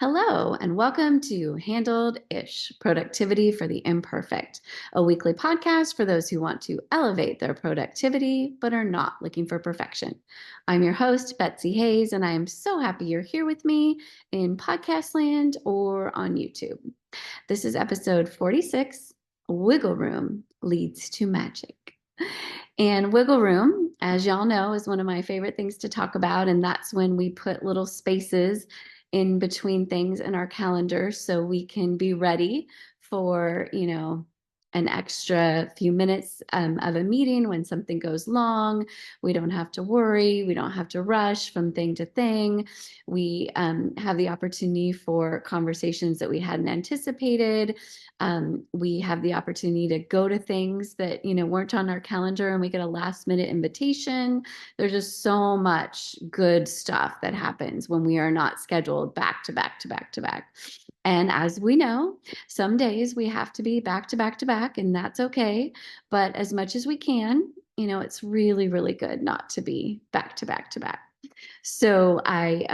Hello, and welcome to Handled Ish Productivity for the Imperfect, a weekly podcast for those who want to elevate their productivity but are not looking for perfection. I'm your host, Betsy Hayes, and I am so happy you're here with me in podcast land or on YouTube. This is episode 46, Wiggle Room Leads to Magic. And wiggle room, as y'all know, is one of my favorite things to talk about. And that's when we put little spaces in between things in our calendar so we can be ready for, an extra few minutes of a meeting when something goes long. We don't have to worry. We don't have to rush from thing to thing. We have the opportunity for conversations that we hadn't anticipated. We have the opportunity to go to things that, weren't on our calendar and we get a last minute invitation. There's just so much good stuff that happens when we are not scheduled back to back to back to back. And as we know, some days we have to be back to back to back, and that's okay. But as much as we can, it's really, really good not to be back to back to back. So I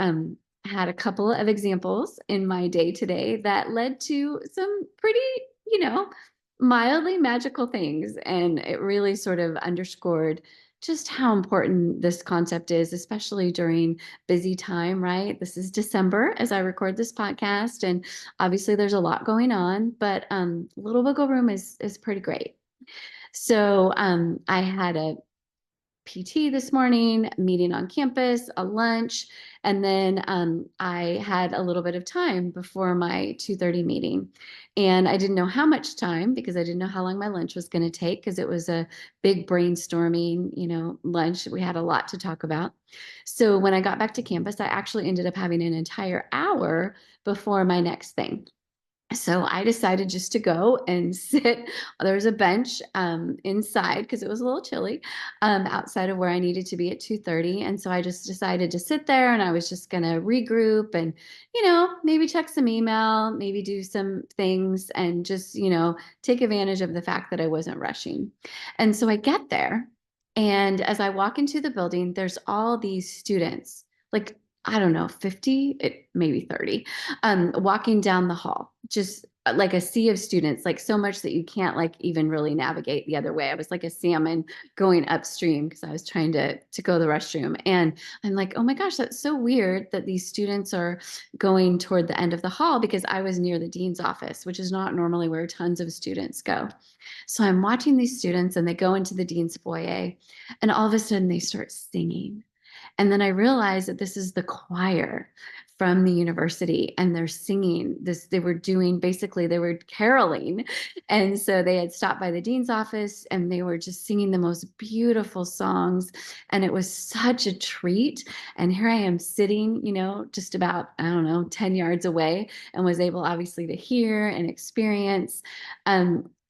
had a couple of examples in my day today that led to some pretty, you know, mildly magical things. And it really sort of underscored just how important this concept is, especially during busy time, right? This is December as I record this podcast. And obviously there's a lot going on, but little wiggle room is pretty great. So I had a PT this morning, meeting on campus, a lunch, and then I had a little bit of time before my 2:30 meeting. And I didn't know how much time because I didn't know how long my lunch was going to take because it was a big brainstorming, lunch. We had a lot to talk about. So when I got back to campus, I actually ended up having an entire hour before my next thing. So I decided just to go and sit. There's a bench inside because it was a little chilly outside of where I needed to be at 2:30. And so I just decided to sit there and I was just going to regroup and, maybe check some email, maybe do some things and just, take advantage of the fact that I wasn't rushing. And so I get there. And as I walk into the building, there's all these students, like, I don't know, 50, maybe 30, walking down the hall, just like a sea of students, like so much that you can't like even really navigate the other way. I was like a salmon going upstream because I was trying to go to the restroom. And I'm like, oh my gosh, that's so weird that these students are going toward the end of the hall because I was near the dean's office, which is not normally where tons of students go. So I'm watching these students and they go into the dean's foyer and all of a sudden they start singing. And then I realized that this is the choir from the university and they're singing this. They were doing basically, they were caroling. And so they had stopped by the dean's office and they were just singing the most beautiful songs. And it was such a treat. And here I am sitting, just about, I don't know, 10 yards away and was able obviously to hear and experience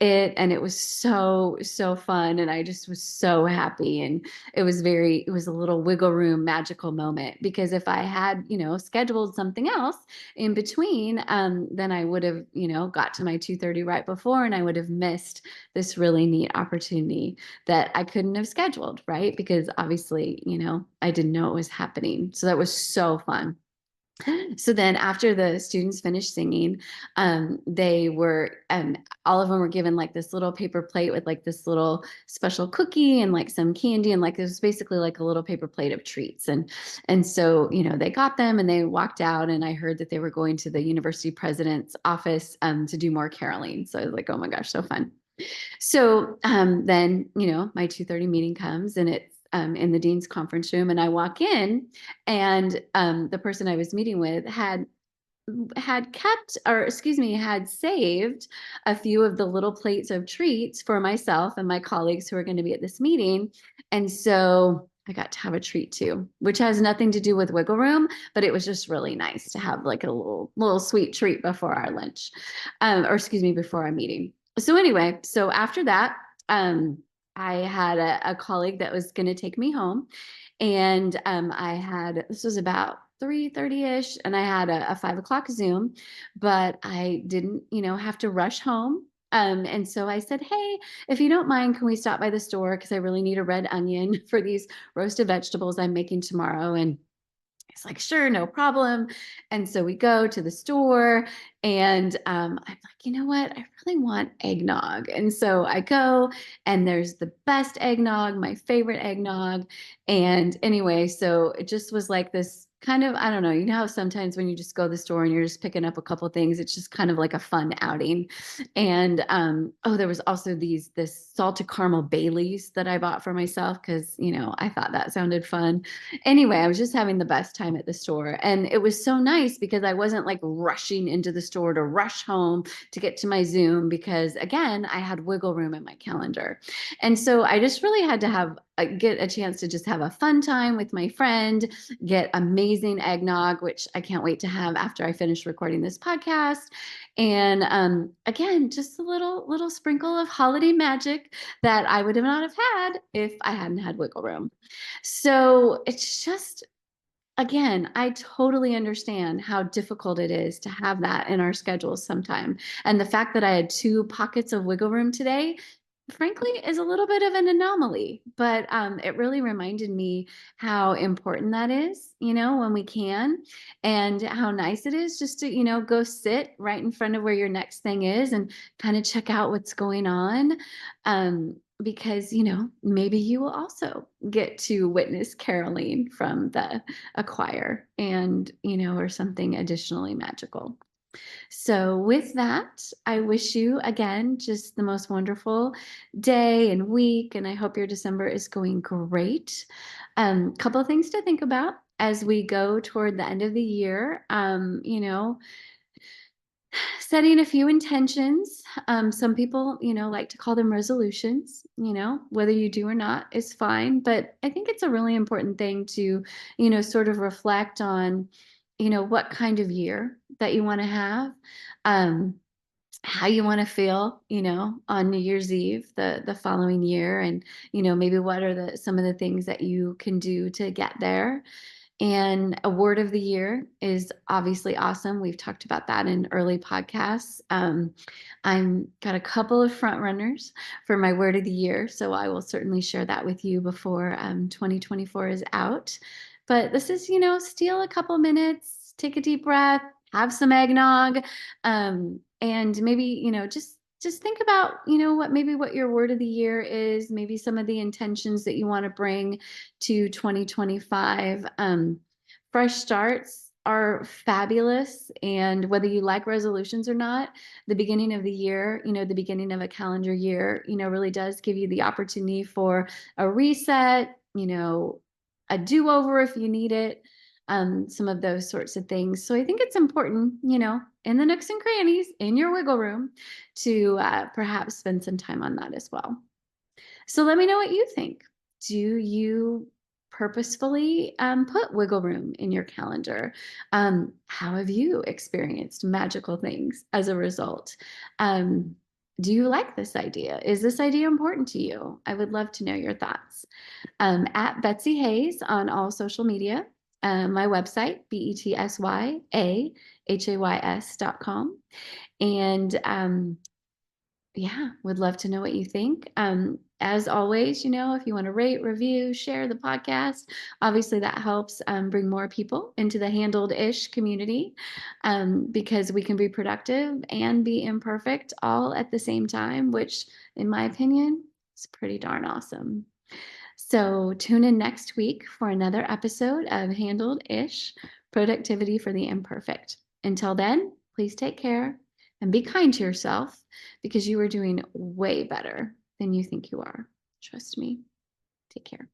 it was so fun and I just was so happy and it was a little wiggle room magical moment because if I had, scheduled something else in between, then I would have, got to my 2:30 right before and I would have missed this really neat opportunity that I couldn't have scheduled, right? Because obviously, I didn't know it was happening. So that was so fun. So then after the students finished singing, they were all of them were given like this little paper plate with like this little special cookie and like some candy and like it was basically like a little paper plate of treats. And so, they got them and they walked out and I heard that they were going to the university president's office to do more caroling. So I was like, oh my gosh, so fun. So then, my 2:30 meeting comes and it's in the dean's conference room and I walk in and the person I was meeting with had kept, or excuse me, had saved a few of the little plates of treats for myself and my colleagues who are going to be at this meeting. And so I got to have a treat too, which has nothing to do with wiggle room, but it was just really nice to have like a little sweet treat before our lunch, or excuse me, before our meeting. So anyway, so after that, I had a colleague that was going to take me home, and this was about 3:30ish, and I had a 5 o'clock Zoom, but I didn't, have to rush home. And so I said, hey, if you don't mind, can we stop by the store? Because I really need a red onion for these roasted vegetables I'm making tomorrow. And He's like, sure, no problem. And so we go to the store and I'm like, you know what? I really want eggnog. And so I go and there's the best eggnog, my favorite eggnog. And anyway, so it just was like this kind of, I don't know, you know how sometimes when you just go to the store and you're just picking up a couple things, it's just kind of like a fun outing. And oh, there was also this salted caramel Baileys that I bought for myself because, I thought that sounded fun. Anyway, I was just having the best time at the store. And it was so nice because I wasn't like rushing into the store to rush home to get to my Zoom because, again, I had wiggle room in my calendar. And so I just really had to get a chance to just have a fun time with my friend, get amazing eggnog, which I can't wait to have after I finish recording this podcast. And again, just a little sprinkle of holiday magic that I would have not have had if I hadn't had wiggle room. So it's just, again, I totally understand how difficult it is to have that in our schedules sometime. And the fact that I had 2 pockets of wiggle room today, frankly, is a little bit of an anomaly. But it really reminded me how important that is, when we can, and how nice it is just to, go sit right in front of where your next thing is and kind of check out what's going on. Because, maybe you will also get to witness caroling from a choir and, or something additionally magical. So with that, I wish you again just the most wonderful day and week, and I hope your December is going great. Couple of things to think about as we go toward the end of the year. Setting a few intentions. Some people, like to call them resolutions, whether you do or not is fine. But I think it's a really important thing to, sort of reflect on, what kind of year that you want to have, um, how you want to feel, on New Year's Eve, the following year. And, maybe what are some of the things that you can do to get there. And a word of the year is obviously awesome. We've talked about that in early podcasts. I'm got a couple of front runners for my word of the year, so I will certainly share that with you before 2024 is out. But this is, steal a couple minutes, take a deep breath, have some eggnog, and maybe, just think about, what your word of the year is, maybe some of the intentions that you want to bring to 2025. Fresh starts are fabulous. And whether you like resolutions or not, the beginning of the year, the beginning of a calendar year, really does give you the opportunity for a reset, a do-over if you need it, some of those sorts of things. So I think it's important, in the nooks and crannies, in your wiggle room, to perhaps spend some time on that as well. So let me know what you think. Do you purposefully put wiggle room in your calendar? How have you experienced magical things as a result? Do you like this idea? Is this idea important to you? I would love to know your thoughts. At Betsy Hayes on all social media, my website, BetsyHays.com. And yeah, would love to know what you think. As always, if you want to rate, review, share the podcast, obviously that helps bring more people into the Handled-ish community, because we can be productive and be imperfect all at the same time, which, in my opinion, is pretty darn awesome. So tune in next week for another episode of Handled-ish, Productivity for the Imperfect. Until then, please take care and be kind to yourself, because you are doing way better than you think you are. Trust me. Take care.